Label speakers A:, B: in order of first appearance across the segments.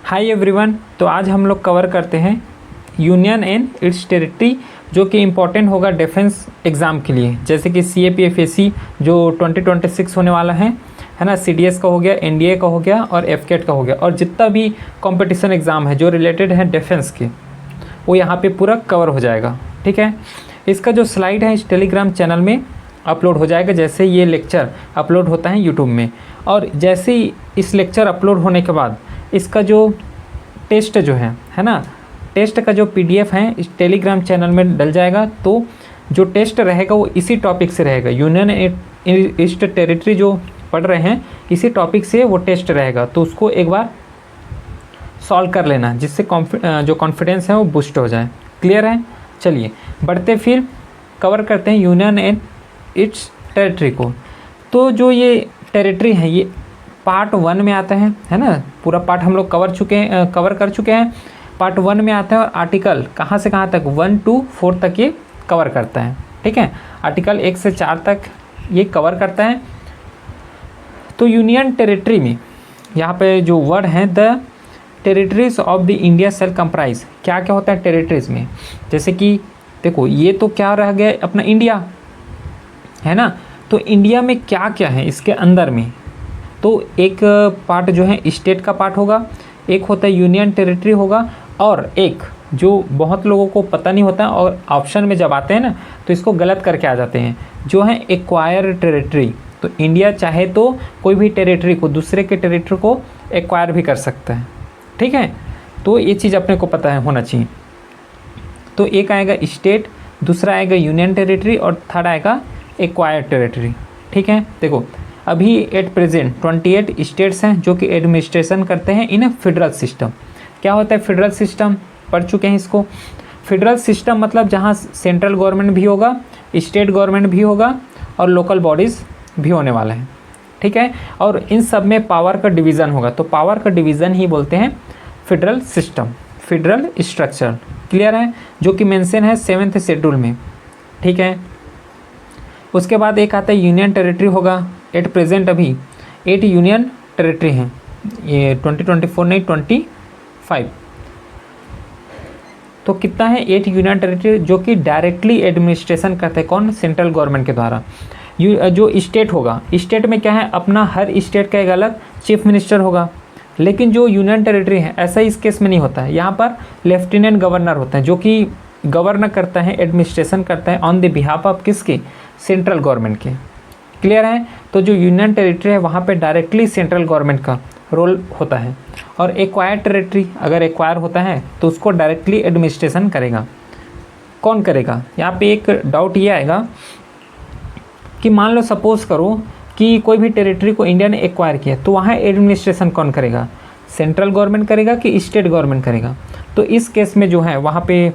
A: Hi everyone. तो आज हम लोग कवर करते हैं यूनियन एंड इट्स टेरिटरी, जो कि इम्पोर्टेंट होगा डिफेंस एग्ज़ाम के लिए, जैसे कि CAPFAC जो 2026 होने वाला है ना। CDS का हो गया, NDA का हो गया और FCAT का हो गया, और जितना भी कंपटीशन एग्ज़ाम है जो रिलेटेड है डिफेंस के, वो यहाँ पे पूरा कवर हो जाएगा। ठीक है, इसका जो स्लाइड है इस टेलीग्राम चैनल में अपलोड हो जाएगा, जैसे ये लेक्चर अपलोड होता है यूट्यूब में। और जैसे ही इस लेक्चर अपलोड होने के बाद इसका जो टेस्ट जो है ना, टेस्ट का जो PDF है इस टेलीग्राम चैनल में डल जाएगा। तो जो टेस्ट रहेगा वो इसी टॉपिक से रहेगा, यूनियन ईस्ट टेरिटरी जो पढ़ रहे हैं इसी टॉपिक से वो टेस्ट रहेगा। तो उसको एक बार सॉल्व कर लेना, जिससे जो कॉन्फिडेंस है वो बूस्ट हो जाए। क्लियर है? चलिए बढ़ते फिर कवर करते हैं यूनियन एंड इट्स टेरिटरी को। तो जो ये टेरिटरी है ये पार्ट 1 में आता है ना। पूरा पार्ट हम लोग कवर कर चुके हैं। पार्ट 1 में आता है और आर्टिकल कहाँ से कहाँ तक 1 to 4 तक ये कवर करता है। ठीक है, आर्टिकल 1 से 4 तक ये कवर करता है। तो यूनियन टेरिटरी में यहाँ पे जो वर्ड है the territories of the India shall comprise, क्या क्या होता है टेरिटरीज में। जैसे कि देखो ये तो क्या रह गया अपना इंडिया है ना। तो इंडिया में क्या क्या है इसके अंदर में, तो एक पार्ट जो है स्टेट का पार्ट होगा, एक होता है यूनियन टेरिटरी होगा, और एक जो बहुत लोगों को पता नहीं होता और ऑप्शन में जब आते हैं ना तो इसको गलत करके आ जाते हैं, जो है एक्वायर टेरिटरी। तो इंडिया चाहे तो कोई भी टेरिटरी को, दूसरे के टेरिटरी को एक्वायर भी कर सकता है। ठीक है, तो ये चीज़ अपने को पता है होना चाहिए। तो एक आएगा स्टेट, दूसरा आएगा यूनियन टेरिटरी और थर्ड आएगा एक्वायर टेरिटरी। ठीक है, देखो अभी एट प्रेजेंट 28 स्टेट्स हैं जो कि एडमिनिस्ट्रेशन करते हैं इन फेडरल सिस्टम। क्या होता है फेडरल सिस्टम, पढ़ चुके हैं इसको। फेडरल सिस्टम मतलब जहाँ सेंट्रल गवर्नमेंट भी होगा, स्टेट गवर्नमेंट भी होगा और लोकल बॉडीज़ भी होने वाला है। ठीक है, और इन सब में पावर का डिवीज़न होगा, तो पावर का डिवीज़न ही बोलते हैं federal system, federal structure. Clear है, जो कि मेंशन है 7th शेड्यूल में। ठीक है, उसके बाद एक आता है यूनियन टेरिटरी होगा। एट प्रेजेंट अभी 8 यूनियन टेरिटरी हैं, ये 2024 नहीं 25। तो कितना है 8 यूनियन टेरिटरी जो कि डायरेक्टली एडमिनिस्ट्रेशन करते हैं, कौन, सेंट्रल गवर्नमेंट के द्वारा। जो स्टेट होगा, स्टेट में क्या है अपना हर स्टेट का एक अलग चीफ मिनिस्टर होगा, लेकिन जो यूनियन टेरिटरी है ऐसा इस केस में नहीं होता है। यहाँ पर लेफ्टिनेंट गवर्नर होता है जो कि गवर्न करता है, एडमिनिस्ट्रेशन करता है ऑन द बिहाफ ऑफ किसके, सेंट्रल गवर्नमेंट के। क्लियर है, तो जो यूनियन टेरिटरी है वहाँ पे डायरेक्टली सेंट्रल गवर्नमेंट का रोल होता है। और एक्वायर टेरिटरी अगर एक्वायर होता है तो उसको डायरेक्टली एडमिनिस्ट्रेशन करेगा। कौन करेगा, यहाँ पे एक डाउट ये आएगा कि मान लो सपोज करो कि कोई भी टेरिटरी को इंडिया ने एक्वायर किया, तो वहाँ एडमिनिस्ट्रेशन कौन करेगा, सेंट्रल गवर्नमेंट करेगा कि स्टेट गवर्नमेंट करेगा। तो इस केस में जो है वहाँ पे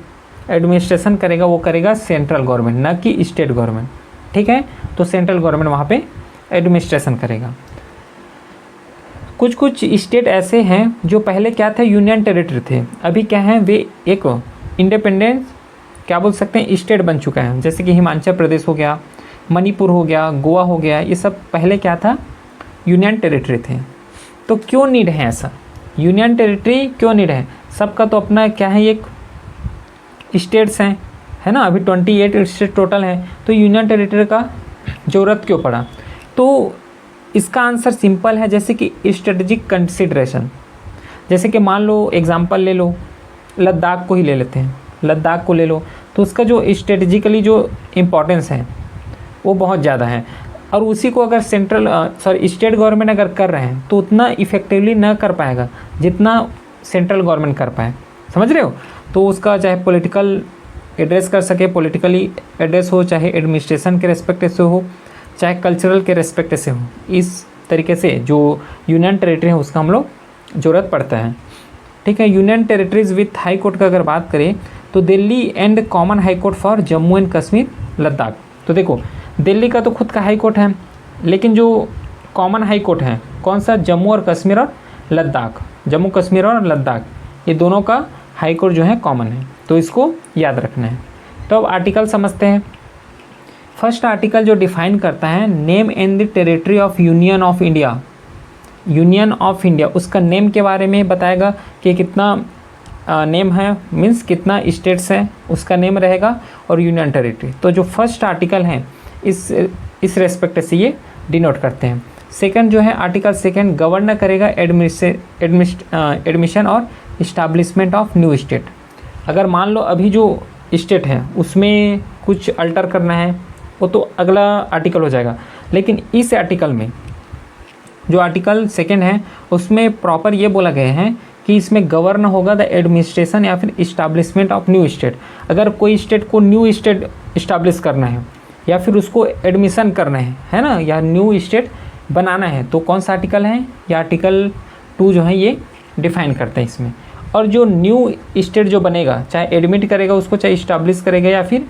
A: एडमिनिस्ट्रेशन करेगा वो करेगा सेंट्रल गवर्नमेंट, ना कि स्टेट गवर्नमेंट। ठीक है, तो सेंट्रल गवर्नमेंट वहाँ पे एडमिनिस्ट्रेशन करेगा। कुछ कुछ स्टेट ऐसे हैं जो पहले क्या थे, यूनियन टेरिटरी थे, अभी क्या है वे एक इंडिपेंडेंट क्या बोल सकते हैं स्टेट बन चुका है। जैसे कि हिमाचल प्रदेश हो गया, मणिपुर हो गया, गोवा हो गया, ये सब पहले क्या था, यूनियन टेरिटरी थे। तो क्यों नीड है ऐसा, यूनियन टेरिटरी क्यों नीड है, सबका तो अपना क्या है एक स्टेट्स हैं है ना। अभी 28 स्टेट टोटल है, तो यूनियन टेरिटरी का ज़रूरत क्यों पड़ा। तो इसका आंसर सिंपल है, जैसे कि स्ट्रेटजिक कंसिडरेशन। जैसे कि मान लो एग्जांपल ले लो, लद्दाख को ही ले लेते हैं, लद्दाख को ले लो, तो उसका जो स्ट्रेटजिकली जो इम्पोर्टेंस है वो बहुत ज़्यादा है, और उसी को अगर स्टेट गवर्नमेंट अगर कर रहे हैं तो उतना इफ़ेक्टिवली ना कर पाएगा जितना सेंट्रल गवर्नमेंट कर पाए। समझ रहे हो, तो उसका चाहे पॉलिटिकल एड्रेस कर सके, पॉलिटिकली एड्रेस हो, चाहे एडमिनिस्ट्रेशन के रेस्पेक्ट से हो, चाहे कल्चरल के रेस्पेक्ट से हो, इस तरीके से जो यूनियन टेरिटरी है उसका हम लोग ज़रूरत पड़ता है। ठीक है, union territories with high court का अगर बात करें तो Delhi and common high court for Jammu and Kashmir Ladakh. तो देखो दिल्ली का तो खुद का हाई कोर्ट है, लेकिन जो कॉमन हाई कोर्ट है कौन सा, जम्मू और कश्मीर और लद्दाख, जम्मू कश्मीर और लद्दाख, ये दोनों का हाई कोर्ट जो है कॉमन है, तो इसको याद रखना है। तो अब आर्टिकल समझते हैं। फर्स्ट आर्टिकल जो डिफाइन करता है name and the territory of union of India, union of India, उसका नेम के बारे में बताएगा कि कितना नेम है, मीन्स कितना स्टेट्स है उसका नेम रहेगा, और यूनियन टेरिटरी। तो जो फर्स्ट आर्टिकल है इस रेस्पेक्ट से ये डिनोट करते हैं। सेकंड जो है आर्टिकल सेकंड गवर्न करेगा एडमिशन और इस्टेब्लिशमेंट ऑफ न्यू स्टेट। अगर मान लो अभी जो स्टेट है उसमें कुछ अल्टर करना है वो तो अगला आर्टिकल हो जाएगा, लेकिन इस आर्टिकल में जो आर्टिकल सेकंड है उसमें प्रॉपर ये बोला गया है कि इसमें गवर्न होगा द एडमिनिस्ट्रेशन या फिर इस्टेब्लिशमेंट ऑफ न्यू स्टेट। अगर कोई स्टेट को न्यू स्टेट इस्टेब्लिश करना है या फिर उसको एडमिशन करना है ना, या न्यू स्टेट बनाना है, तो कौन सा आर्टिकल है, ये आर्टिकल 2 जो है ये डिफाइन करते हैं इसमें। और जो न्यू स्टेट जो बनेगा, चाहे एडमिट करेगा उसको, चाहे इस्टेब्लिश करेगा या फिर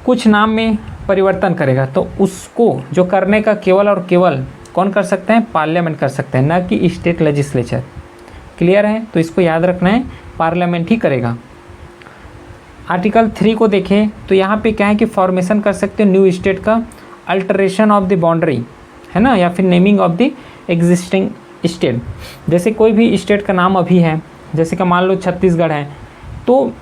A: कुछ नाम में परिवर्तन करेगा, तो उसको जो करने का केवल और केवल कौन कर सकते हैं, पार्लियामेंट कर सकते हैं, ना कि स्टेट लेजिस्लेचर। क्लियर है, तो इसको याद रखना है, पार्लियामेंट ही करेगा। आर्टिकल 3 को देखें तो यहाँ पे क्या है कि फॉर्मेशन कर सकते हैं न्यू स्टेट का, अल्टरेशन ऑफ द बाउंड्री है ना, या फिर naming of the existing state. जैसे कोई भी स्टेट का नाम अभी है, जैसे कि मान लो छत्तीसगढ़ है, तो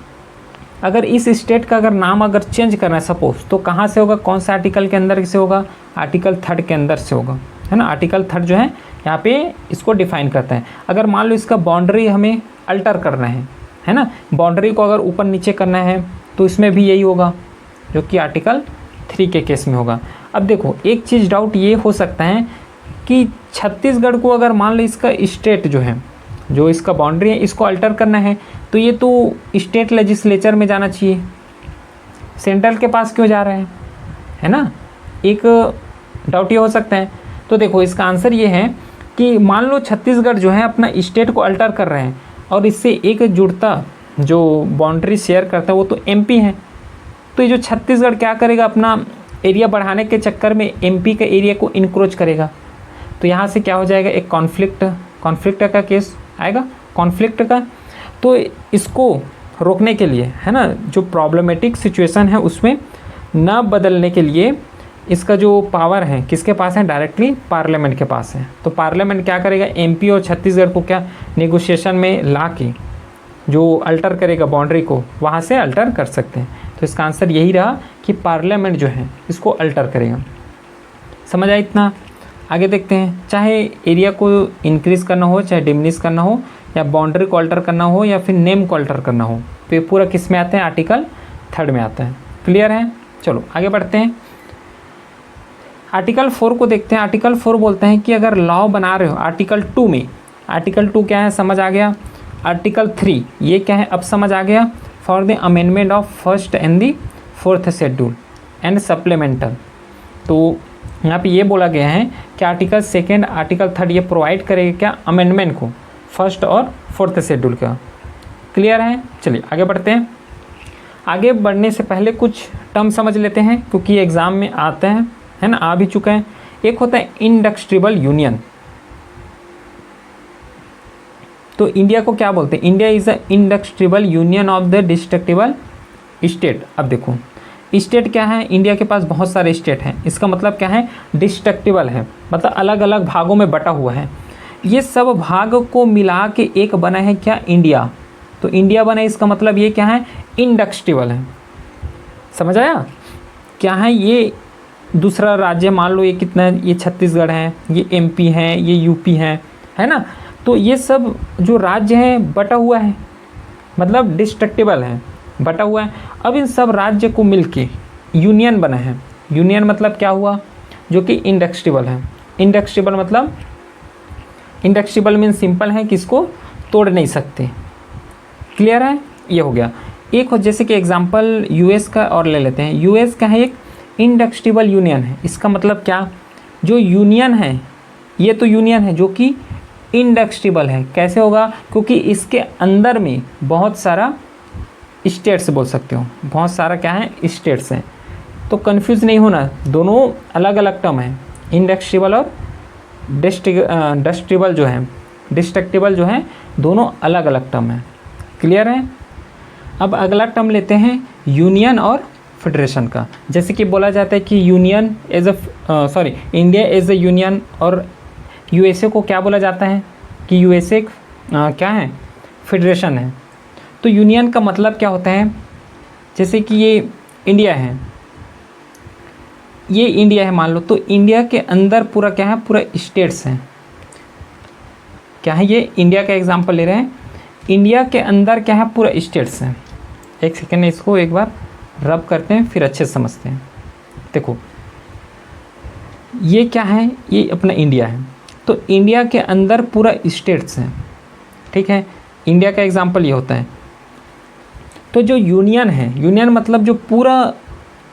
A: अगर इस स्टेट का अगर नाम अगर चेंज करना है सपोज, तो कहाँ से होगा, कौन सा आर्टिकल के अंदर से होगा, आर्टिकल 3 के अंदर से होगा, है ना। आर्टिकल 3 जो है यहाँ पे इसको डिफाइन करता है। अगर मान लो इसका बाउंड्री हमें अल्टर करना है ना, बाउंड्री को अगर ऊपर नीचे करना है तो इसमें भी यही होगा जो कि आर्टिकल 3 के केस में होगा। अब देखो एक चीज़ डाउट ये हो सकता है कि छत्तीसगढ़ को अगर मान लो इसका स्टेट जो है, जो इसका बाउंड्री है, इसको अल्टर करना है, तो ये तो स्टेट लेजिस्लेचर में जाना चाहिए, सेंट्रल के पास क्यों जा रहे हैं, है ना, एक डाउट ये हो सकता है। तो देखो इसका आंसर ये है कि मान लो छत्तीसगढ़ जो है अपना स्टेट को अल्टर कर रहे हैं और इससे एक जुड़ता जो बाउंड्री शेयर करता है वो तो एमपी है, तो ये जो छत्तीसगढ़ क्या करेगा, अपना एरिया बढ़ाने के चक्कर में एमपी के एरिया को इनक्रोच करेगा, तो यहाँ से क्या हो जाएगा, एक कॉन्फ्लिक्ट का केस आएगा, कॉन्फ्लिक्ट का। तो इसको रोकने के लिए, है ना, जो प्रॉब्लमेटिक सिचुएशन है उसमें न बदलने के लिए इसका जो पावर है किसके पास है, डायरेक्टली पार्लियामेंट के पास है। तो पार्लियामेंट क्या करेगा, एमपी और छत्तीसगढ़ को क्या नेगोशिएशन में ला के जो अल्टर करेगा बाउंड्री को, वहाँ से अल्टर कर सकते हैं। तो इसका आंसर यही रहा कि पार्लियामेंट जो है इसको अल्टर करेगा। समझ आया इतना। आगे देखते हैं, चाहे एरिया को इंक्रीज़ करना हो, चाहे डिमिनिश करना हो, या बाउंड्री को अल्टर करना हो, या फिर नेम को अल्टर करना हो, तो ये पूरा किस में आता है, आर्टिकल 3 में आता है। क्लियर है, चलो आगे बढ़ते हैं। आर्टिकल 4 को देखते हैं। आर्टिकल 4 बोलते हैं कि अगर लॉ बना रहे हो, आर्टिकल 2 में, आर्टिकल 2 क्या है समझ आ गया, आर्टिकल 3 ये क्या है अब समझ आ गया, for the amendment of first and the 4th schedule and supplemental. तो यहाँ पे ये बोला गया है कि आर्टिकल 2, आर्टिकल 3 ये प्रोवाइड करेगा क्या, अमेंडमेंट को, फर्स्ट और 4th शेड्यूल का। क्लियर है, चलिए आगे बढ़ते हैं। आगे बढ़ने से पहले कुछ टर्म समझ लेते हैं क्योंकि एग्ज़ाम में आते हैं, है ना, आ भी चुका है। एक होता है इंडस्ट्रियल यूनियन। तो इंडिया को क्या बोलते हैं, India is a industrial union of the destructible state. अब देखो स्टेट क्या है, इंडिया के पास बहुत सारे स्टेट हैं, इसका मतलब क्या है, डिस्ट्रक्टिबल है, मतलब अलग अलग भागों में बटा हुआ है। ये सब भाग को मिला के एक बना है क्या, इंडिया। तो इंडिया बना, इसका मतलब ये क्या है, इंडस्ट्रियल है। समझ आया, क्या है ये दूसरा राज्य, मान लो ये कितना है, ये छत्तीसगढ़ है, ये एमपी है, ये यूपी है ना, तो ये सब जो राज्य हैं बटा हुआ है, मतलब डिस्ट्रक्टिबल है, बटा हुआ है। अब इन सब राज्य को मिलके यूनियन बना है। यूनियन मतलब क्या हुआ, जो कि इंडस्ट्रियल है। इंडस्ट्रियल मतलब, इंडस्ट्रियल मीन सिंपल है कि इसको तोड़ नहीं सकते। क्लियर है, ये हो गया। एक हो जैसे कि एग्जांपल यूएस का और ले लेते हैं। यूएस का है एक इंडस्ट्रियल यूनियन है, इसका मतलब क्या, जो यूनियन है ये तो यूनियन है जो कि इंडस्ट्रियल है। कैसे होगा, क्योंकि इसके अंदर में बहुत सारा स्टेट्स बोल सकते हो, बहुत सारा क्या है, स्टेट्स हैं। तो कंफ्यूज नहीं होना, दोनों अलग अलग टर्म है, इंडस्ट्रियल और डिस्ट्रक्टिबल जो है दोनों अलग अलग टर्म है। क्लियर है। अब अगला टर्म लेते हैं यूनियन और फेडरेशन का। जैसे कि बोला जाता है कि union as a India as a union, और यूएसए को क्या बोला जाता है कि यूएसए क्या है, फेडरेशन है। तो यूनियन का मतलब क्या होता है, जैसे कि ये इंडिया है, ये इंडिया है मान लो, तो इंडिया के अंदर पूरा क्या है, पूरा स्टेट्स हैं। क्या है, ये इंडिया का एग्जांपल ले रहे हैं, इंडिया के अंदर क्या है, पूरा स्टेट्स हैं। एक सेकेंड, इसको एक बार रब करते हैं फिर अच्छे से समझते हैं। देखो ये क्या है, ये अपना इंडिया है, तो इंडिया के अंदर पूरा स्टेट्स हैं, ठीक है, इंडिया का एग्जांपल ये होता है। तो जो यूनियन है, यूनियन मतलब जो पूरा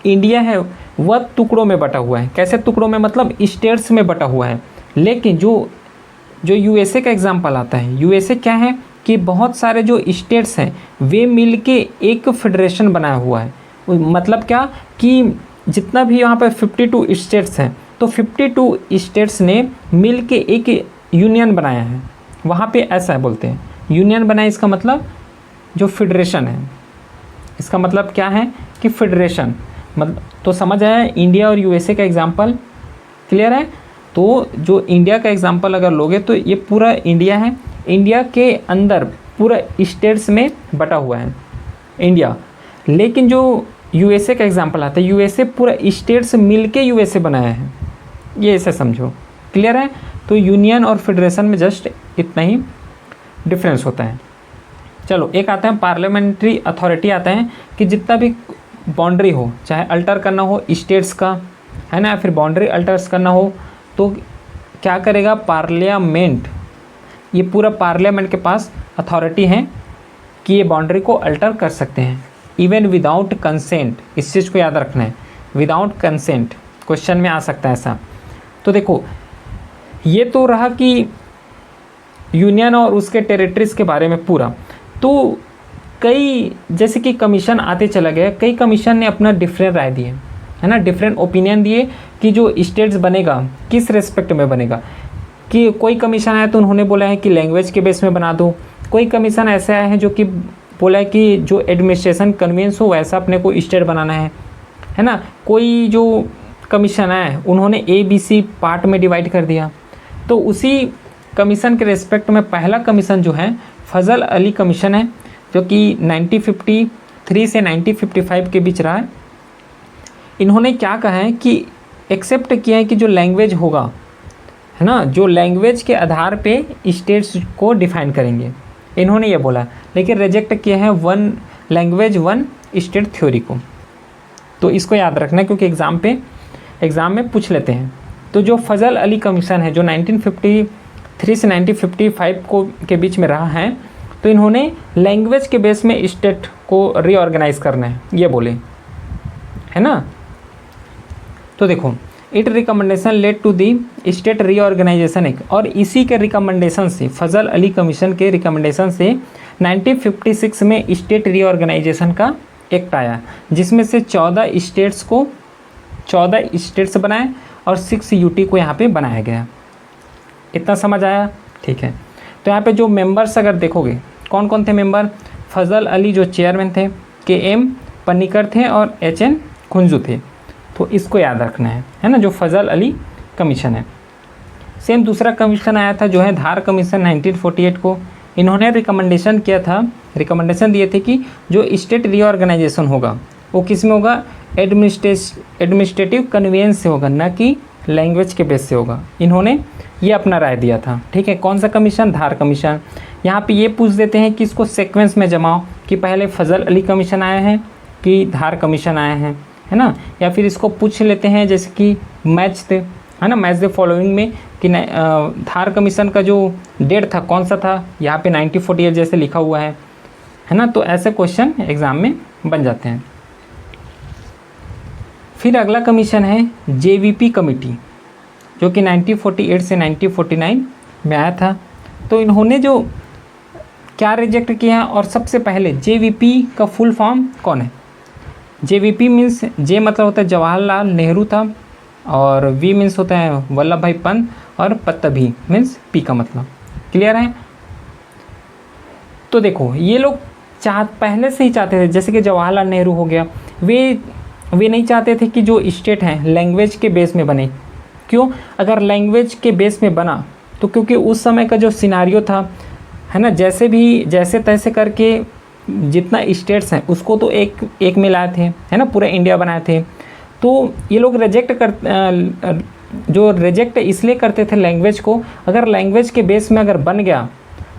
A: इंडिया है वह टुकड़ों में बटा हुआ है। कैसे टुकड़ों में, मतलब स्टेट्स में बटा हुआ है। लेकिन जो यूएसए का एग्जांपल आता है, यूएसए क्या है कि बहुत सारे जो स्टेट्स हैं वे मिलके एक फेडरेशन बनाया हुआ है। मतलब क्या कि जितना भी यहाँ पर 52 स्टेट्स हैं, तो 52 स्टेट्स ने मिलके एक यूनियन बनाया है। वहाँ पे ऐसा है, बोलते हैं यूनियन बनाया, इसका मतलब जो फेडरेशन है, इसका मतलब क्या है कि फेडरेशन, मतलब तो समझ आया इंडिया और यूएसए का एग्जांपल, क्लियर है। तो जो इंडिया का एग्जांपल अगर लोगे तो ये पूरा इंडिया है, इंडिया के अंदर पूरा स्टेट्स में बटा हुआ है इंडिया। लेकिन जो यूएसए का एग्जांपल आता है, यूएसए पूरा स्टेट्स मिलके यूएसए बनाया है, ये ऐसे समझो, क्लियर है। तो यूनियन और फेडरेशन में जस्ट इतना ही डिफरेंस होता है। चलो एक आता है पार्लियामेंट्री अथॉरिटी, आता है कि जितना भी बाउंड्री हो, चाहे अल्टर करना हो स्टेट्स का, है ना, फिर बाउंड्री अल्टर्स करना हो, तो क्या करेगा पार्लियामेंट, ये पूरा पार्लियामेंट के पास अथॉरिटी है कि ये बाउंड्री को अल्टर कर सकते हैं, इवन विदाउट कंसेंट। इस चीज़ को याद रखना है, विदाउट कंसेंट क्वेश्चन में आ सकता है ऐसा। तो देखो ये तो रहा कि यूनियन और उसके टेरिटरीज़ के बारे में पूरा। तो कई जैसे कि कमीशन आते चला गया, कई कमीशन ने अपना डिफरेंट राय दिए, है ना, डिफरेंट ओपिनियन दिए कि जो स्टेट्स बनेगा किस रेस्पेक्ट में बनेगा। कि कोई कमीशन आया तो उन्होंने बोला है कि लैंग्वेज के बेस में बना दो, कोई कमीशन ऐसे आए हैं जो कि बोला है कि जो एडमिनिस्ट्रेशन कन्वीनियंस हो वैसा अपने को स्टेट बनाना है ना। कोई जो कमीशन आया है उन्होंने ABC पार्ट में डिवाइड कर दिया। तो उसी कमीशन के रेस्पेक्ट में पहला कमीशन जो है फजल अली कमीशन है, जो कि 1953 से 1955 के बीच रहा है। इन्होंने क्या कहा है कि एक्सेप्ट किया है कि जो लैंग्वेज होगा, है ना, जो लैंग्वेज के आधार पे स्टेट्स को डिफाइन करेंगे, इन्होंने ये बोला। लेकिन रिजेक्ट किया है one language one state theory को। तो इसको याद रखना क्योंकि एग्ज़ाम में पूछ लेते हैं। तो जो फजल अली कमीशन है जो 1953 से 1955 के बीच में रहा है, तो इन्होंने लैंग्वेज के बेस में स्टेट को रीऑर्गेनाइज करना है, ये बोले, है ना। तो देखो it recommendation led to the state reorganisation act, और इसी के रिकमेंडेशन से, फजल अली कमीशन के रिकमेंडेशन से 1956 में स्टेट रीऑर्गेनाइजेशन का एक्ट आया, जिसमें से 14 स्टेट्स बनाए और 6 UT को यहाँ पे बनाया गया। इतना समझ आया, ठीक है। तो यहाँ पे जो मेंबर्स अगर देखोगे कौन कौन थे मेंबर, फजल अली जो चेयरमैन थे, KM पन्नीकर थे और HN खुंजू थे। तो इसको याद रखना है ना, जो फजल अली कमीशन है। सेम दूसरा कमीशन आया था जो है धार कमीशन 1948 को। इन्होंने रिकमेंडेशन दिए थे कि जो स्टेट रीऑर्गेनाइजेशन होगा वो किस में होगा, एडमिनिस्ट्रेटिव कन्वीनियंस से होगा, ना कि लैंग्वेज के बेस से होगा। इन्होंने ये अपना राय दिया था, ठीक है। कौन सा कमीशन, धार कमीशन। यहाँ पे ये पूछ देते हैं कि इसको सीक्वेंस में जमाओ कि पहले फजल अली कमीशन आया है कि धार कमीशन आया है ना। या फिर इसको पूछ लेते हैं जैसे कि मैच थे, है ना, मैच द फॉलोइंग में कि धार कमीशन का जो डेट था कौन सा था, यहाँ पे 1948 जैसे लिखा हुआ है ना। तो ऐसे क्वेश्चन एग्ज़ाम में बन जाते हैं। फिर अगला कमीशन है JVP कमेटी, जो कि 1948 से 1949 में आया था। तो इन्होंने जो क्या रिजेक्ट किया, और सबसे पहले JVP का फुल फॉर्म कौन है। JVP मीन्स J मतलब होता है जवाहरलाल नेहरू था, और V मीन्स होता है वल्लभ भाई पंत, और पत्तभी मीन्स P का मतलब, क्लियर है। तो देखो ये लोग पहले से ही चाहते थे, जैसे कि जवाहरलाल नेहरू हो गया, वे नहीं चाहते थे कि जो स्टेट हैं लैंग्वेज के बेस में बने। क्यों, अगर लैंग्वेज के बेस में बना तो क्योंकि उस समय का जो सिनारियो था, है ना, जैसे तैसे करके जितना स्टेट्स हैं उसको तो एक में लाए थे, है ना, पूरा इंडिया बनाए थे। तो ये लोग रिजेक्ट इसलिए करते थे लैंग्वेज को, अगर लैंग्वेज के बेस में अगर बन गया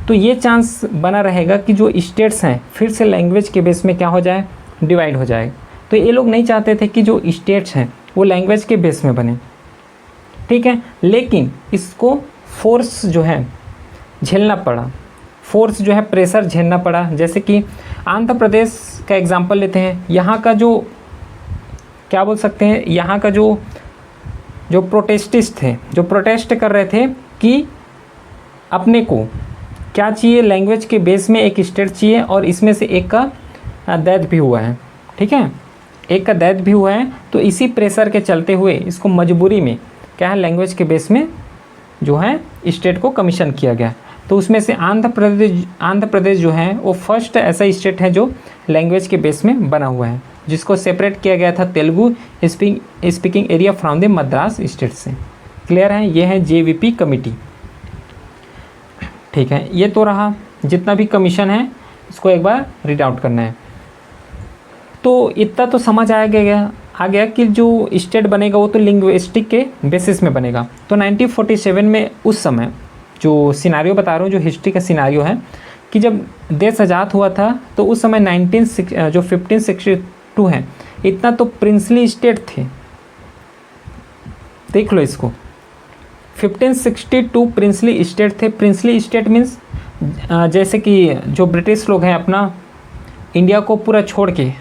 A: तो ये चांस बना रहेगा कि जो स्टेट्स हैं फिर से लैंग्वेज के बेस में क्या हो जाए, डिवाइड हो जाए। तो ये लोग नहीं चाहते थे कि जो स्टेट्स हैं वो लैंग्वेज के बेस में बने, ठीक है। लेकिन इसको फोर्स जो है झेलना पड़ा, फोर्स जो है प्रेशर झेलना पड़ा। जैसे कि आंध्र प्रदेश का एग्जांपल लेते हैं, यहाँ का जो क्या बोल सकते हैं, यहाँ का जो प्रोटेस्टिस्ट थे, जो प्रोटेस्ट कर रहे थे कि अपने को क्या चाहिए, लैंग्वेज के बेस में एक स्टेट चाहिए, और इसमें से एक का डेथ भी हुआ है, ठीक है, एक का डेथ भी हुआ है। तो इसी प्रेशर के चलते हुए इसको मजबूरी में क्या है, लैंग्वेज के बेस में जो है स्टेट को कमीशन किया गया। तो उसमें से आंध्र प्रदेश जो है वो फर्स्ट ऐसा स्टेट है जो लैंग्वेज के बेस में बना हुआ है, जिसको सेपरेट किया गया था Telugu speaking area from the Madras state से। क्लियर है, ये है JVP कमेटी, ठीक है। ये तो रहा जितना भी कमीशन है, इसको एक बार रीड आउट करना है। तो इतना तो समझ आ गया कि जो स्टेट बनेगा वो तो लिंग्विस्टिक के बेसिस में बनेगा। तो 1947 में उस समय जो सिनारियो बता रहा हूँ, जो हिस्ट्री का सिनारियो है, कि जब देश आज़ाद हुआ था तो उस समय 1562 है, इतना तो प्रिंसली स्टेट थे, देख लो इसको, 1562 प्रिंसली स्टेट थे। प्रिंसली स्टेट मीन्स जैसे कि जो ब्रिटिश लोग हैं अपना इंडिया को पूरा छोड़ के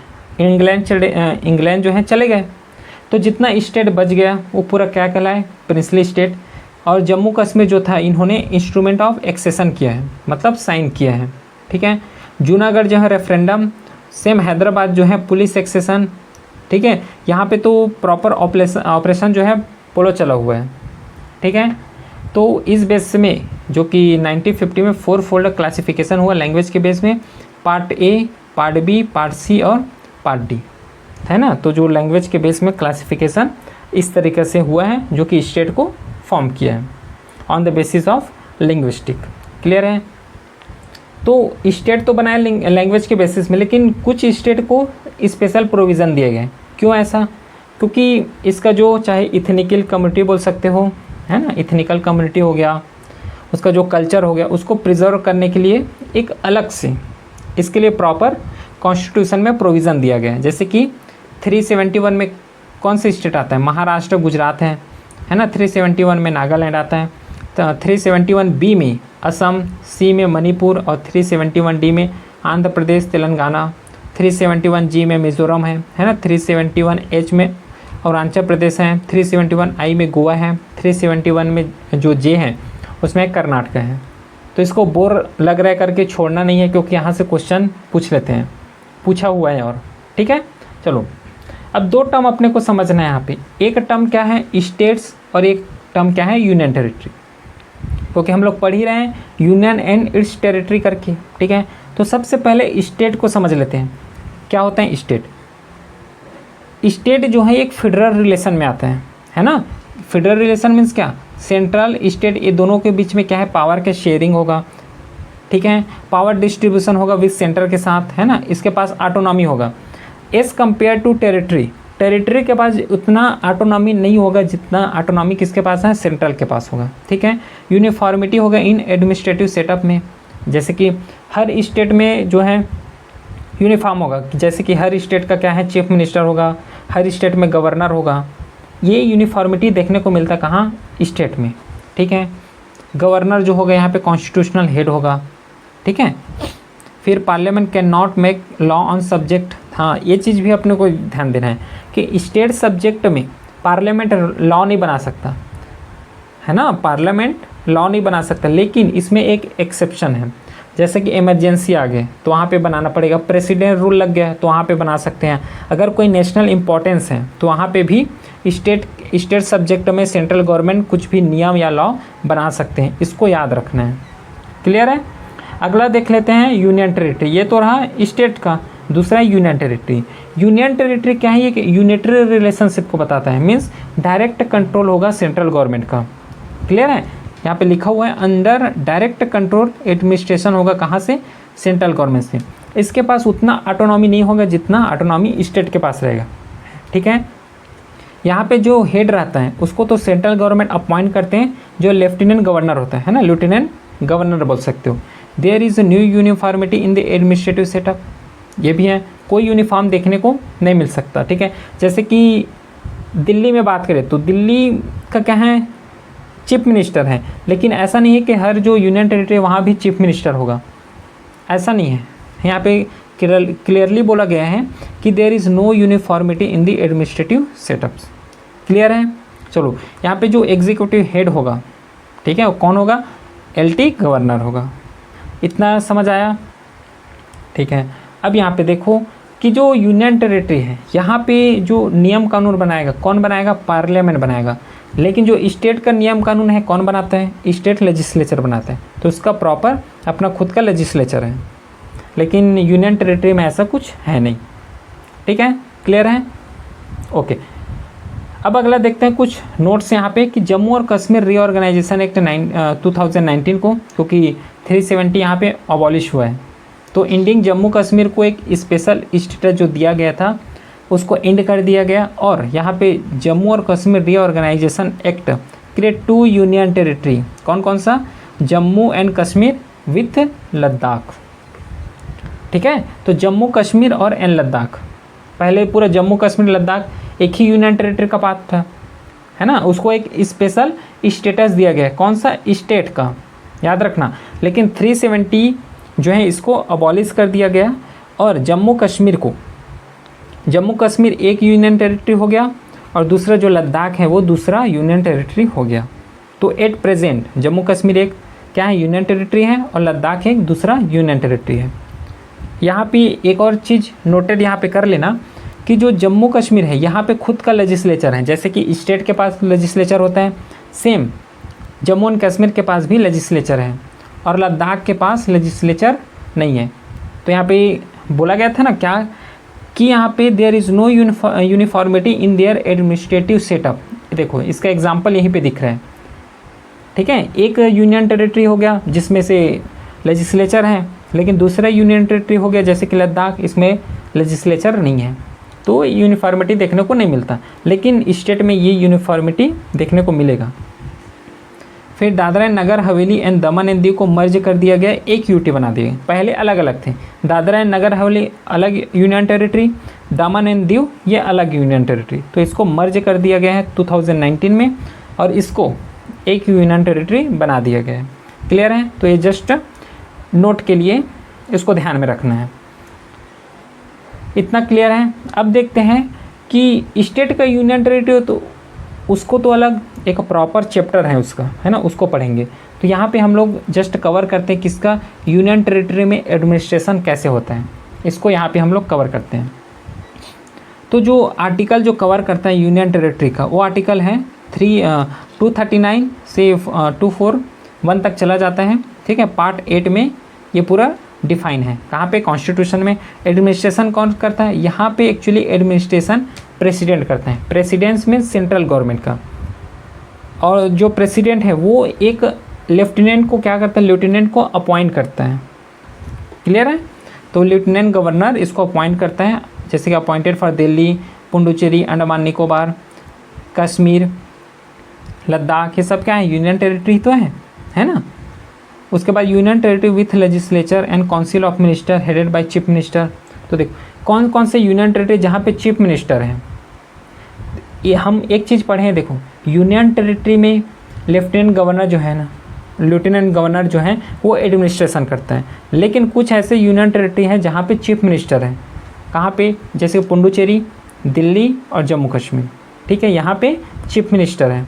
A: इंग्लैंड जो है चले गए, तो जितना स्टेट बच गया वो पूरा क्या कहलाए, प्रिंसली स्टेट। और जम्मू कश्मीर जो था इन्होंने इंस्ट्रूमेंट ऑफ एक्सेशन किया है, मतलब साइन किया है, ठीक है। जूनागढ़ जो है रेफरेंडम, सेम हैदराबाद जो है पुलिस एक्सेशन, ठीक है। यहाँ पे तो प्रॉपर ऑपरेशन जो है पोलो चला हुआ है, ठीक है। तो इस बेस में जो कि 1950 में 4 फोल्ड क्लासिफिकेशन हुआ लैंग्वेज के बेस में, part A, part B, part C और पार्ट D, है ना। तो जो लैंग्वेज के बेस में क्लासिफिकेशन इस तरीके से हुआ है, जो कि स्टेट को फॉर्म किया है on the basis of linguistic. Clear है। तो स्टेट तो बनाया लैंग्वेज के बेसिस में, लेकिन कुछ स्टेट को स्पेशल प्रोविज़न दिए गए। क्यों ऐसा? क्योंकि इसका जो चाहे इथनिकल कम्युनिटी बोल सकते हो, है ना, इथनिकल कम्युनिटी हो गया, उसका जो कल्चर हो गया, उसको प्रिजर्व करने के लिए एक अलग से इसके लिए प्रॉपर कॉन्स्टिट्यूशन में प्रोविज़न दिया गया है। जैसे कि 371 में कौन सा स्टेट आता है, महाराष्ट्र, गुजरात है ना। 371 में नागालैंड आता है, तो 371B में असम, C में मणिपुर और 371D में आंध्र प्रदेश, तेलंगाना, 371G में मिज़ोरम है ना। 371H में अरुणाचल प्रदेश है, 371I में गोवा है, 371 में जो J है उसमें कर्नाटक है। तो इसको बोर लग रहा है करके छोड़ना नहीं है, क्योंकि यहाँ से क्वेश्चन पूछ लेते हैं, पूछा हुआ है और, ठीक है। चलो अब 2 टर्म अपने को समझना है यहाँ पे। एक टर्म क्या है, स्टेट्स, और एक टर्म क्या है, यूनियन टेरिटरी। क्योंकि हम लोग पढ़ ही रहे हैं यूनियन एंड इट्स टेरिटरी करके, ठीक है। तो सबसे पहले स्टेट को समझ लेते हैं, क्या होता है स्टेट। स्टेट जो है एक फेडरल रिलेशन में आता है ना। फेडरल रिलेशन मीन्स क्या, सेंट्रल स्टेट ये दोनों के बीच में क्या है, पावर के शेयरिंग होगा, ठीक है, पावर डिस्ट्रीब्यूशन होगा विद सेंटर के साथ, है ना। इसके पास ऑटोनॉमी होगा as compare to territory. Territory के पास उतना ऑटोनॉमी नहीं होगा जितना ऑटोनॉमी किसके पास है, सेंट्रल के पास होगा, ठीक है। यूनिफॉर्मिटी होगा इन एडमिनिस्ट्रेटिव सेटअप में, जैसे कि हर स्टेट में जो है यूनिफॉर्म होगा, जैसे कि हर स्टेट का क्या है, चीफ मिनिस्टर होगा, हर स्टेट में गवर्नर होगा। ये यूनिफॉर्मिटी देखने को मिलता है कहाँ, स्टेट में, ठीक है। गवर्नर जो होगा यहाँ पे कॉन्स्टिट्यूशनल हेड होगा, ठीक है। फिर parliament can not make law on subject, हाँ ये चीज़ भी अपने को ध्यान देना है कि स्टेट सब्जेक्ट में पार्लियामेंट लॉ नहीं बना सकता, है ना, पार्लियामेंट लॉ नहीं बना सकता। लेकिन इसमें एक एक्सेप्शन है, जैसे कि इमरजेंसी आ गए तो वहाँ पे बनाना पड़ेगा, प्रेसिडेंट रूल लग गया तो वहाँ पे बना सकते हैं। अगर कोई नेशनल इम्पोर्टेंस है तो वहाँ पे भी स्टेट सब्जेक्ट में सेंट्रल गवर्नमेंट कुछ भी नियम या लॉ बना सकते हैं, इसको याद रखना है। क्लियर है। अगला देख लेते हैं यूनियन टेरिटरी। ये तो रहा स्टेट का, दूसरा है यूनियन टेरिटरी। यूनियन टेरिटरी क्या है, ये कि यूनिटरी रिलेशनशिप को बताता है, मीन्स डायरेक्ट कंट्रोल होगा सेंट्रल गवर्नमेंट का। क्लियर है। यहाँ पे लिखा हुआ है अंडर डायरेक्ट कंट्रोल एडमिनिस्ट्रेशन होगा, कहाँ से, सेंट्रल गवर्नमेंट से। इसके पास उतना ऑटोनॉमी नहीं होगा जितना ऑटोनॉमी स्टेट के पास रहेगा, ठीक है। यहाँ पे जो हेड रहता है उसको तो सेंट्रल गवर्नमेंट अपॉइंट करते हैं, जो लेफ्टिनेंट गवर्नर होता है ना, लेफ्टिनेंट गवर्नर बोल सकते हो। There is new uniformity in the administrative setup, ये भी है, कोई यूनिफॉर्म देखने को नहीं मिल सकता, ठीक है। जैसे कि दिल्ली में बात करें तो दिल्ली का क्या है, चीफ मिनिस्टर है, लेकिन ऐसा नहीं है कि हर जो यूनियन टेरिटरी वहाँ भी चीफ मिनिस्टर होगा, ऐसा नहीं है। यहाँ पे क्लियरली बोला गया है कि there is no uniformity in the administrative setups. Clear है। चलो यहाँ पे जो एग्जीक्यूटिव हेड होगा, ठीक है, वो कौन होगा, एलटी गवर्नर होगा। इतना समझ आया, ठीक है। अब यहाँ पे देखो कि जो यूनियन टेरिटरी है यहाँ पे जो नियम कानून बनाएगा, कौन बनाएगा, पार्लियामेंट बनाएगा। लेकिन जो स्टेट का नियम कानून है कौन बनाता है, स्टेट लेजिस्लेचर बनाता है, तो उसका प्रॉपर अपना खुद का लेजिस्लेचर है। लेकिन यूनियन टेरिटरी में ऐसा कुछ है नहीं, ठीक है, क्लियर है, ओके। अब अगला देखते हैं कुछ नोट्स यहाँ पे कि जम्मू और कश्मीर रीऑर्गेनाइजेशन एक्ट 2019 को, क्योंकि 370 यहाँ पे अबॉलिश हुआ है, तो इंडियन जम्मू कश्मीर को एक स्पेशल स्टेटस जो दिया गया था उसको एंड कर दिया गया। और यहाँ पे जम्मू और Kashmir reorganisation act create 2 union territory, कौन कौन सा, जम्मू एंड कश्मीर विथ लद्दाख, ठीक है। तो जम्मू कश्मीर और एन लद्दाख, पहले पूरा जम्मू कश्मीर लद्दाख एक ही यूनियन टेरिटरी का पार्ट था, है ना, उसको एक स्पेशल स्टेटस दिया गया, कौन सा, स्टेट का, याद रखना। लेकिन 370 जो है इसको अबॉलिश कर दिया गया और जम्मू कश्मीर एक यूनियन टेरिटरी हो गया और दूसरा जो लद्दाख है वो दूसरा यूनियन टेरिटरी हो गया। तो एट प्रेजेंट जम्मू कश्मीर एक क्या है, यूनियन टेरिटरी है, और लद्दाख एक दूसरा यूनियन टेरिटरी है। यहाँ पे एक और चीज़ नोटेड यहाँ पे कर लेना कि जो जम्मू कश्मीर है यहाँ पे खुद का लेजिस्लेचर है, जैसे कि स्टेट के पास लेजिस्लेचर होता है, सेम जम्मू एंड कश्मीर के पास भी लेजिस्लेचर है, और लद्दाख के पास लेजिस्लेचर नहीं है। तो यहाँ पे बोला गया था ना क्या, कि यहाँ पे there is no uniformity in their administrative setup. देखो इसका एग्जांपल यहीं पे दिख रहा है, ठीक है। एक यूनियन टेरिटरी हो गया जिसमें से लेजिस्लेचर है, लेकिन दूसरा यूनियन टेरिटरी हो गया जैसे कि लद्दाख, इसमें लेजिस्लेचर नहीं है, तो यूनिफॉर्मिटी देखने को नहीं मिलता। लेकिन स्टेट में ये यूनिफॉर्मिटी देखने को मिलेगा। फिर Dadra and Nagar Haveli and Daman and Diu को मर्ज कर दिया गया, एक यूटी बना दिए। पहले अलग अलग थे, दादरा एंड नगर हवेली अलग union territory, Daman and Diu ये अलग यूनियन टेरिटरी, तो इसको मर्ज कर दिया गया है 2019 में और इसको एक यूनियन टेरिटरी बना दिया गया है। क्लियर है। तो ये जस्ट नोट के लिए इसको ध्यान में रखना है, इतना क्लियर है। अब देखते हैं कि स्टेट का यूनियन टेरिटरी तो उसको तो अलग एक प्रॉपर चैप्टर है उसका, है ना, उसको पढ़ेंगे। तो यहाँ पे हम लोग जस्ट कवर करते हैं किसका, यूनियन टेरिटरी में एडमिनिस्ट्रेशन कैसे होता है, इसको यहाँ पे हम लोग कवर करते हैं। तो जो आर्टिकल जो कवर करता है यूनियन टेरिटरी का, वो आर्टिकल है 239 से 241 तक चला जाता है, ठीक है। पार्ट 8 में ये पूरा डिफाइन है, कहाँ पे, कॉन्स्टिट्यूशन में। एडमिनिस्ट्रेशन कौन करता है, यहाँ पे एक्चुअली एडमिनिस्ट्रेशन प्रेसिडेंट करते हैं, प्रेसिडेंट्स में सेंट्रल गवर्नमेंट का, और जो प्रेसिडेंट है वो एक लेफ्टिनेंट को क्या करता है, लेफ्टिनेंट को अपॉइंट करता है। क्लियर है। तो लेफ्टिनेंट गवर्नर इसको अपॉइंट करता है, जैसे कि अपॉइंटेड फॉर दिल्ली, पुडुचेरी, अंडमान निकोबार, कश्मीर, लद्दाख, ये सब क्या है, यूनियन टेरिटरी तो है ना। उसके बाद union territory with legislature and council of minister headed by chief minister. तो देखो कौन कौन से यूनियन टेरिटरी जहाँ पे चीफ मिनिस्टर हैं, ये हम एक चीज़ पढ़े हैं। देखो यूनियन टेरिटरी में लेफ्टिनेंट गवर्नर जो है ना, लेफ्टिनेंट गवर्नर जो है वो एडमिनिस्ट्रेशन करता है, लेकिन कुछ ऐसे यूनियन टेरिटरी हैं जहाँ पे चीफ मिनिस्टर है, कहाँ पे, जैसे पुडुचेरी, दिल्ली और जम्मू कश्मीर, ठीक है, यहाँ पे चीफ मिनिस्टर है।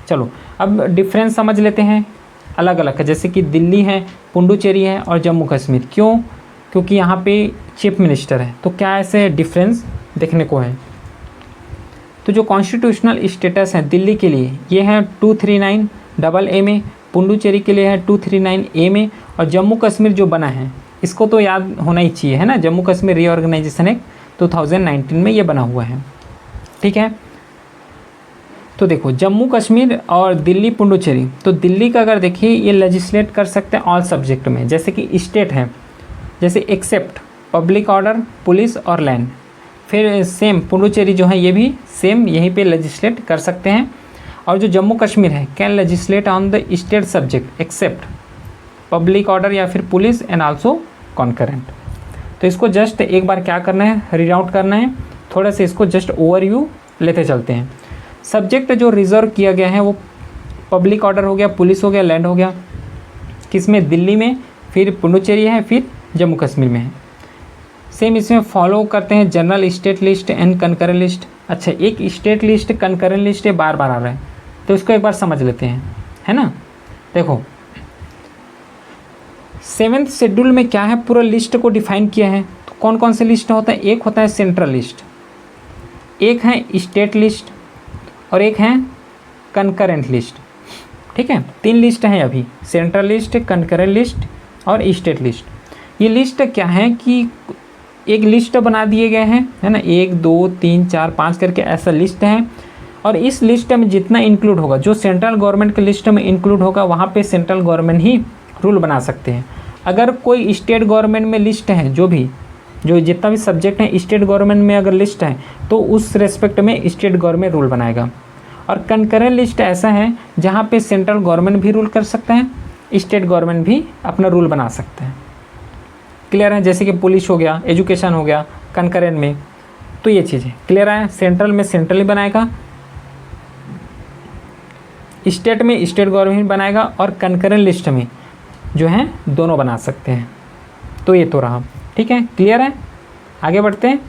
A: चलो अब डिफरेंस समझ लेते हैं अलग अलग का, जैसे कि दिल्ली है, पुडुचेरी है और जम्मू कश्मीर, क्यों, क्योंकि यहाँ पे चीफ मिनिस्टर है। तो क्या ऐसे डिफरेंस देखने को है। तो जो कॉन्स्टिट्यूशनल स्टेटस है दिल्ली के लिए ये है 239AA में, पुडुचेरी के लिए है 239A में, और जम्मू कश्मीर जो बना है इसको तो याद होना ही चाहिए, है ना, जम्मू कश्मीर रीऑर्गेनाइजेशन एक्ट 2019 में ये बना हुआ है, ठीक है। तो देखो जम्मू कश्मीर और दिल्ली पुडुचेरी, तो दिल्ली का अगर देखिए ये लेजिस्लेट कर सकते हैं ऑल सब्जेक्ट में, जैसे कि स्टेट है, जैसे एक्सेप्ट पब्लिक ऑर्डर, पुलिस और लैंड। फिर सेम पुडुचेरी जो है ये भी सेम यहीं पे लेजिस्लेट कर सकते हैं। और जो जम्मू कश्मीर है can legislate on the state subject except public order या फिर पुलिस एंड आल्सो कॉन्करेंट। तो इसको जस्ट एक बार क्या करना है, रीड आउट करना है, थोड़ा सा इसको जस्ट ओवरव्यू लेते चलते हैं। सब्जेक्ट जो रिजर्व किया गया है वो पब्लिक ऑर्डर हो गया, पुलिस हो गया, लैंड हो गया, किसमें, दिल्ली में, फिर पुडुचेरी है, फिर जम्मू कश्मीर में है। सेम इसमें फॉलो करते हैं general state list and concurrent list. अच्छा, एक स्टेट लिस्ट कनकरेंट लिस्ट ये बार बार आ रहा है, तो इसको एक बार समझ लेते हैं, है ना। देखो 7th शेड्यूल में क्या है, पूरा लिस्ट को डिफाइन किया है। तो कौन कौन से लिस्ट होता है, एक होता है सेंट्रल लिस्ट, एक है स्टेट लिस्ट और एक है कनकरेंट लिस्ट। ठीक है, 3 लिस्ट हैं अभी, सेंट्रल लिस्ट, कनकरेंट लिस्ट और स्टेट लिस्ट। ये लिस्ट क्या है कि एक लिस्ट बना दिए गए हैं, है ना, 1 2 3 4 5 करके ऐसा लिस्ट है। और इस लिस्ट में जितना इंक्लूड होगा, जो सेंट्रल गवर्नमेंट के लिस्ट में इंक्लूड होगा, वहाँ पे सेंट्रल गवर्नमेंट ही रूल बना सकते हैं। अगर कोई स्टेट गवर्नमेंट में लिस्ट है, जो जितना भी सब्जेक्ट है स्टेट गवर्नमेंट में अगर लिस्ट है, तो उस रेस्पेक्ट में स्टेट गवर्नमेंट रूल बनाएगा। और कनकरेंट लिस्ट ऐसा है जहाँ पे सेंट्रल गवर्नमेंट भी रूल कर सकते हैं, स्टेट गवर्नमेंट भी अपना रूल बना सकते हैं। क्लियर है, जैसे कि पुलिस हो गया, एजुकेशन हो गया कनकरेंट में, तो ये चीज़ें क्लियर है। सेंट्रल में सेंट्रल ही बनाएगा, स्टेट में स्टेट गवर्नमेंट बनाएगा, और कनकरेंट लिस्ट में जो है दोनों बना सकते हैं। तो ये तो रहा, ठीक है, क्लियर है। आगे बढ़ते हैं,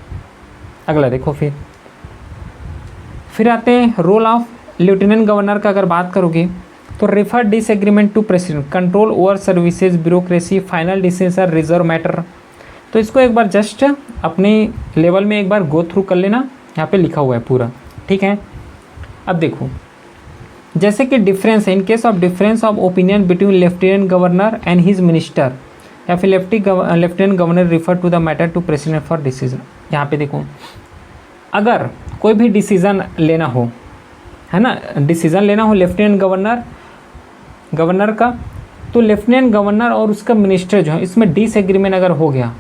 A: अगला देखो। फिर आते हैं रोल ऑफ लेफ्टिनेंट गवर्नर का। अगर बात करोगे तो refer disagreement to president, control over services, bureaucracy, final decision, reserve matter. तो इसको एक बार जस्ट अपने लेवल में एक बार गो थ्रू कर लेना, यहाँ पे लिखा हुआ है पूरा, ठीक है। अब देखो, जैसे कि डिफरेंस है, in case of difference of opinion between lieutenant governor and his minister, या फिर lieutenant governor refer to the matter to president for decision. यहाँ पे देखो, अगर कोई भी डिसीज़न लेना हो, है ना, डिसीज़न लेना हो लेफ्टिनेंट गवर्नर का, तो लेफ्टिनेंट गवर्नर और उसका मिनिस्टर जो है इसमें डिसएग्रीमेंट अगर हो गया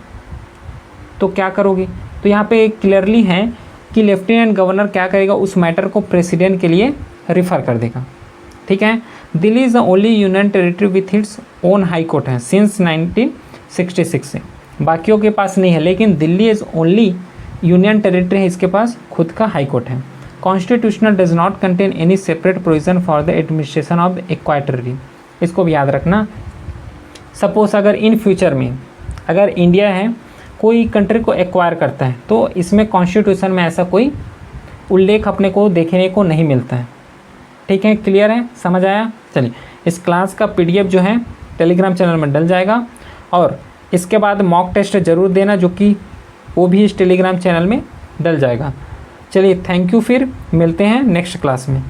A: तो क्या करोगे। तो यहाँ पे क्लियरली है कि लेफ्टिनेंट गवर्नर क्या करेगा, उस मैटर को प्रेसिडेंट के लिए रिफ़र कर देगा, ठीक है। Delhi is the only union territory with its own high court है सिंस 1966 से, बाकियों के पास नहीं है, लेकिन Delhi is only union territory है, इसके पास खुद का हाई कोर्ट है। Constitutional does not contain any separate provision for the administration of acquired territory. इसको भी याद रखना। सपोज अगर इन फ्यूचर में अगर इंडिया है कोई कंट्री को एक्वायर करता है, तो इसमें कॉन्स्टिट्यूशन में ऐसा कोई उल्लेख अपने को देखने को नहीं मिलता है, ठीक है। क्लियर है, समझ आया। चलिए, इस क्लास का PDF जो है टेलीग्राम चैनल में डल जाएगा, और इसके बाद मॉक टेस्ट ज़रूर देना, जो कि वो भी इस टेलीग्राम चैनल में डल जाएगा। चलिए, थैंक यू, फिर मिलते हैं नेक्स्ट क्लास में।